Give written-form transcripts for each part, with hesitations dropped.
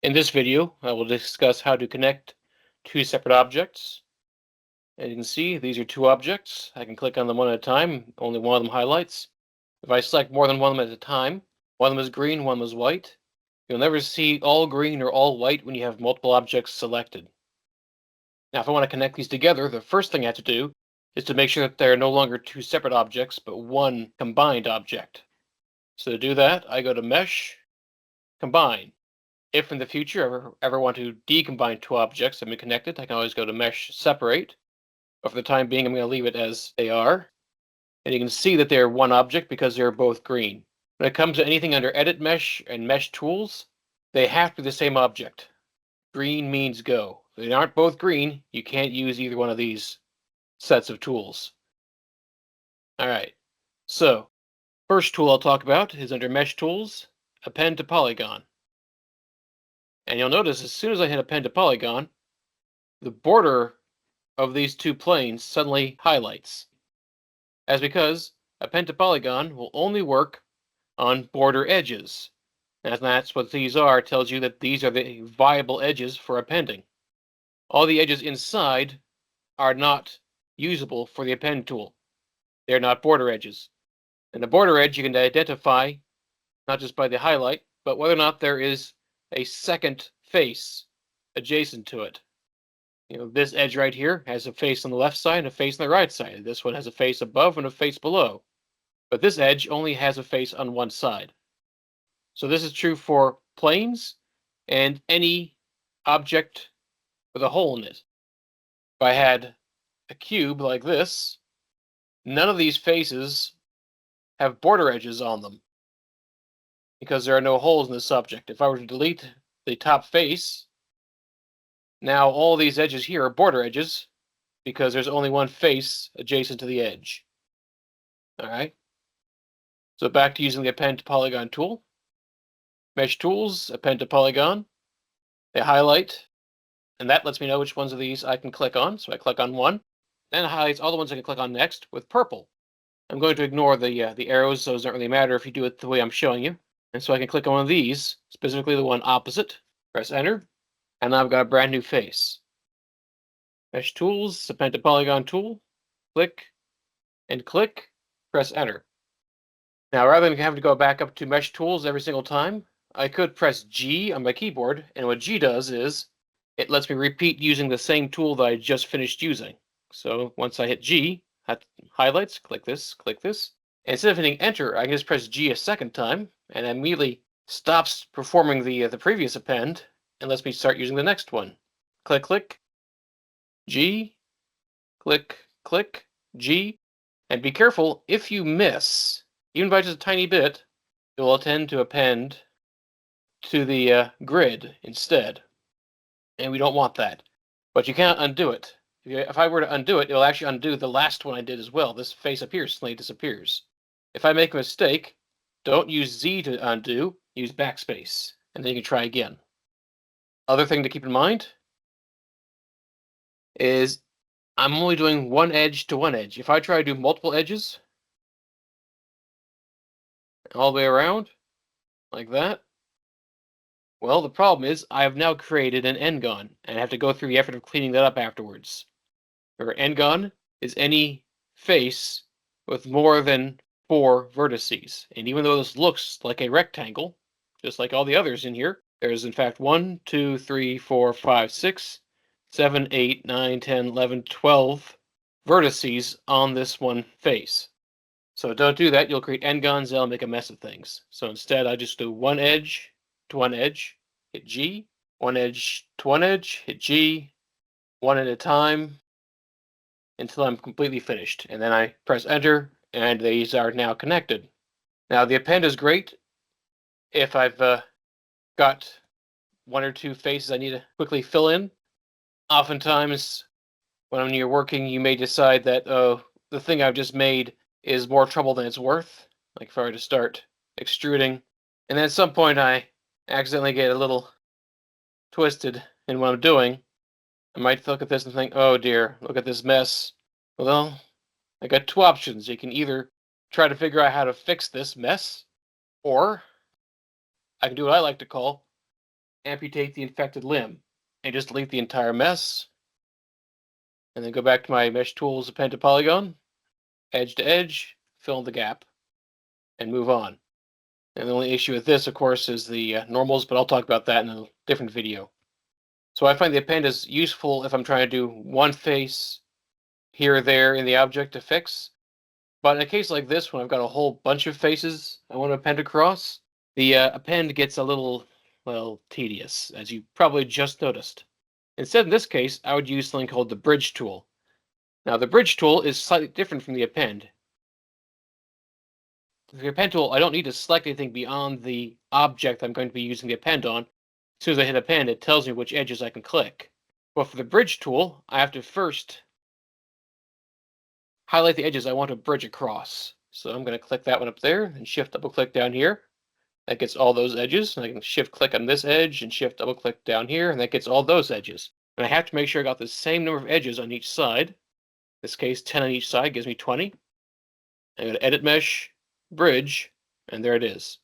In this video, I will discuss how to connect two separate objects. As you can see, these are two objects. I can click on them one at a time. Only one of them highlights. If I select more than one of them at a time, one of them is green, one of them is white. You'll never see all green or all white when you have multiple objects selected. Now, if I want to connect these together, the first thing I have to do is to make sure that they are no longer two separate objects, but one combined object. So to do that, I go to Mesh, Combine. If in the future I ever want to decombine two objects that have been connected, I can always go to Mesh Separate. But for the time being, I'm going to leave it as they are. And you can see that they're one object because they're both green. When it comes to anything under Edit Mesh and Mesh Tools, they have to be the same object. Green means go. If they aren't both green, you can't use either one of these sets of tools. All right, so first tool I'll talk about is under Mesh Tools, Append to Polygon. And you'll notice as soon as I hit Append to Polygon, the border of these two planes suddenly highlights. That's because Append to Polygon will only work on border edges. And that's what these are. It tells you that these are the viable edges for appending. All the edges inside are not usable for the append tool. They're not border edges. And the border edge you can identify not just by the highlight, but whether or not there is a second face adjacent to it. This edge right here has a face on the left side and a face on the right side. This one has a face above and a face below. But this edge only has a face on one side. So this is true for planes and any object with a hole in it. If I had a cube like this, none of these faces have border edges on them because there are no holes in this object. If I were to delete the top face, now all these edges here are border edges because there's only one face adjacent to the edge. All right. So back to using the Append to Polygon tool. Mesh Tools, Append to Polygon. They highlight, and that lets me know which ones of these I can click on. So I click on one, and it highlights all the ones I can click on next with purple. I'm going to ignore the arrows, so it doesn't really matter if you do it the way I'm showing you. And so I can click on one of these, specifically the one opposite, press Enter, and now I've got a brand new face. Mesh Tools, Append to Polygon tool, click, and click, press Enter. Now, rather than having to go back up to Mesh Tools every single time, I could press G on my keyboard, and what G does is it lets me repeat using the same tool that I just finished using. So once I hit G, that highlights, click this, and instead of hitting Enter, I can just press G a second time, and it immediately stops performing the previous append and lets me start using the next one. Click, click, G, click, click, G, and be careful, if you miss, even by just a tiny bit, it will tend to append to the grid instead. And we don't want that. But you can't undo it. If I were to undo it, it will actually undo the last one I did as well. This face up here suddenly disappears. If I make a mistake, don't use Z to undo, use backspace, and then you can try again. Other thing to keep in mind is I'm only doing one edge to one edge. If I try to do multiple edges, all the way around, like that, well, the problem is I have now created an n-gon, and I have to go through the effort of cleaning that up afterwards. Remember, n-gon is any face with more than 4 vertices. And even though this looks like a rectangle, just like all the others in here, there's in fact 1, 2, 3, 4, 5, 6, 7, 8, 9, 10, 11, 12 vertices on this one face. So don't do that. You'll create n-gons, that'll make a mess of things. So instead, I just do one edge to one edge, hit G, one edge to one edge, hit G, one at a time, until I'm completely finished. And then I press Enter, and these are now connected. Now, the append is great if I've got one or two faces I need to quickly fill in. Oftentimes, when you're working, you may decide that, oh, the thing I've just made is more trouble than it's worth. Like if I were to start extruding, and then at some point I accidentally get a little twisted in what I'm doing, I might look at this and think, oh dear, look at this mess. Well, I got two options. You can either try to figure out how to fix this mess, or I can do what I like to call amputate the infected limb, and just delete the entire mess, and then go back to my mesh tools, append to polygon, edge to edge, fill in the gap, and move on. And the only issue with this, of course, is the normals, but I'll talk about that in a different video. So I find the append is useful if I'm trying to do one face here or there in the object to fix. But in a case like this, when I've got a whole bunch of faces I want to append across, the append gets a little, well, tedious, as you probably just noticed. Instead, in this case, I would use something called the bridge tool. Now, the bridge tool is slightly different from the append. The append tool, I don't need to select anything beyond the object I'm going to be using the append on. As soon as I hit append, it tells me which edges I can click. But for the bridge tool, I have to first highlight the edges I want to bridge across. So I'm going to click that one up there and shift double click down here. That gets all those edges. And I can shift click on this edge and shift double click down here, and that gets all those edges. And I have to make sure I got the same number of edges on each side. In this case, 10 on each side gives me 20. I go to edit mesh, bridge, and there it is.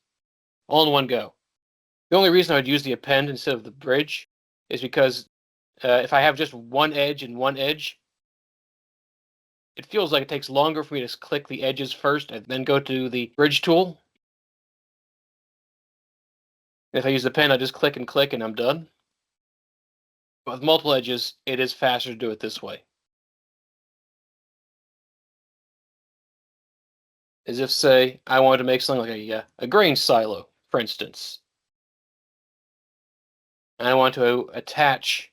All in one go. The only reason I would use the append instead of the bridge is because if I have just one edge and one edge, it feels like it takes longer for me to click the edges first and then go to the bridge tool. If I use the pen, I just click and I'm done. But with multiple edges, it is faster to do it this way. As if, say, I wanted to make something like a grain silo, for instance. And I want to attach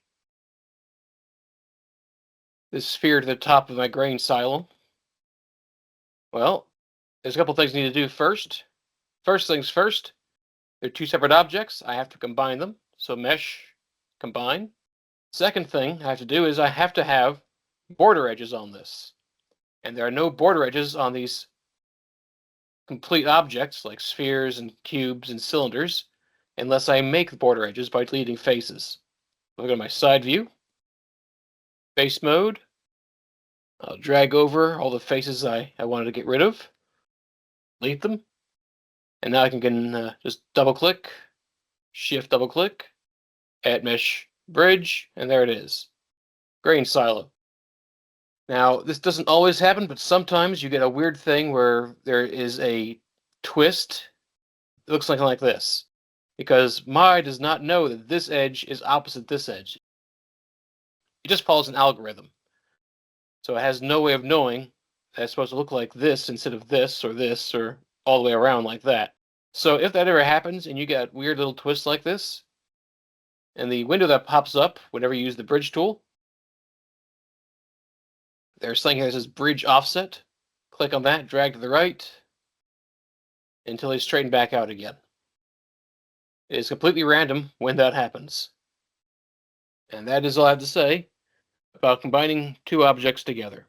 this sphere to the top of my grain silo. Well, there's a couple things I need to do first. First things first, they're two separate objects. I have to combine them. So mesh, combine. Second thing I have to do is I have to have border edges on this. And there are no border edges on these complete objects like spheres and cubes and cylinders unless I make the border edges by deleting faces. I'll go to my side view, face mode. I'll drag over all the faces I wanted to get rid of, delete them, and now I can just double click, shift double click, add mesh bridge, and there it is. Grain silo. Now, this doesn't always happen, but sometimes you get a weird thing where there is a twist. It looks like this, because Maya does not know that this edge is opposite this edge. It just follows an algorithm. So it has no way of knowing that it's supposed to look like this instead of this, or all the way around like that. So if that ever happens and you get weird little twists like this, and the window that pops up whenever you use the bridge tool, there's something here that says bridge offset. Click on that, drag to the right, until they straighten back out again. It is completely random when that happens. And that is all I have to say about combining two objects together.